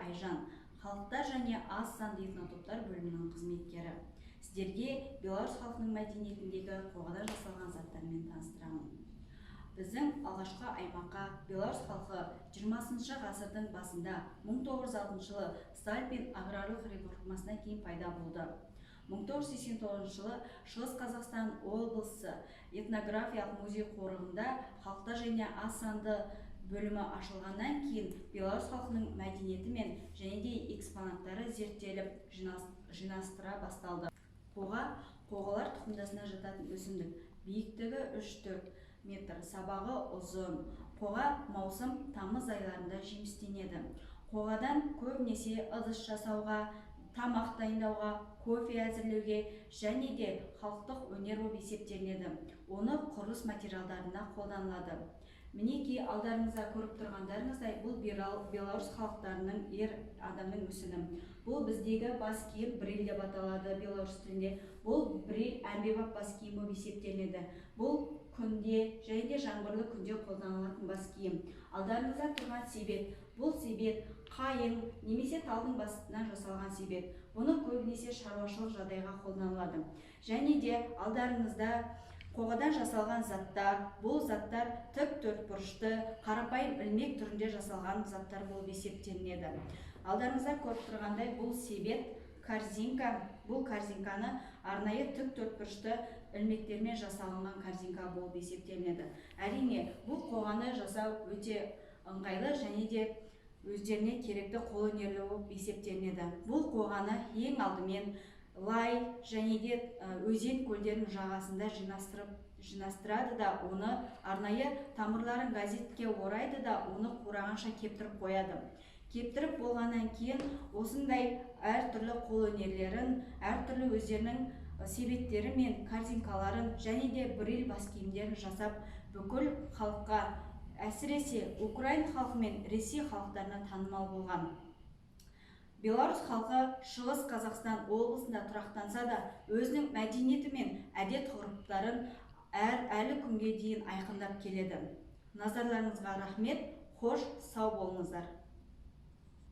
Айжан, халықтар және аз санды этнотоптар бөлімінің қызметкері. Сіздерге Беларусь халқының мәдениетіндегі қоғадан жасалған заттармен таныстырамын. Біздің алғашқы аймаққа Беларусь халқы 20 ғасырдың басында 1906 жылы Сталин аграрлық реформасынан кейін пайда болды. 1989 жылы Шығыс Қазақстан облысы этнографиялық музей қорығында халықтар және аз санды бөлімі ашылғаннан кейін Беларусь халқының мәдениеті мен және де экспонаттары зерттеліп жинастыра басталды. Қоғалар тұқымдасына жататын өсімдік, биіктігі 3-4 метр, сабағы ұзын. Қоға маусым, тамыз айларында жемістенеді. Қоғадан көбінесе ыдыс жасауға, тамақ дайындауға, кофе әзірлеуге және де халықтық өнер болып есептелінеді. Оны құрылыс материалдарына қолданылады. Мінеки алдарыңызда көріп тұрғандарыңыздай, бұл Беларусь халықтарының ер адамның мүсіні. Бұл біздегі бас киім бриль деп аталады Беларусь тілінде. Бұл бриль әмбебап бас киім болып есептелінеді. Бұл күнде және де жаңбырлы күнде қолданылатын бас киім. Алдарыңызда тұрған себет. Бұл себет қайың немесе талдың басынан жасалған себет. Бұны көбінесе шаруашылық жағдайға қолданылады. Және де алдарыңызда қоғадан жасалған заттар. Бұл заттар тік төртбұрышты, қарапайым ілмек түрінде жасалған заттар болып есептелінеді. Алдарыңызда көріп тұрғандай, бұл себет корзинка. Бұл корзинканы арнайы тік төртбұрышты ілмектермен жасалынған корзинка болып есептелінеді. Әрине, бұл қоғаны жасау өте ыңғайлы және де өздеріне керекті қолөнерлі болып есептелінеді. Бұл қоғаны ең алдымен лай және де өзен көлдердің жағасында жинастырады да, оны арнайы тамырларын газетке орайды да, оны қурағанша кептіріп қояды. Кептіріп болғаннан кейін осындай әртүрлі қолөнерлерін, әртүрлі өздерінің себеттері мен корзинкаларын және де бриль бас киімдерін жасап, бүкіл халыққа, әсіресе Украин халқы мен Ресей халықтарына танымал болған. Беларусь халқы Шығыс Қазақстан облысында тұрақтанса да, өзінің мәдениеті мен әдет-ғұрыптарын әлі күнге дейін айқындап келеді. Назарларыңызға рахмет, хош, сау болыңыздар.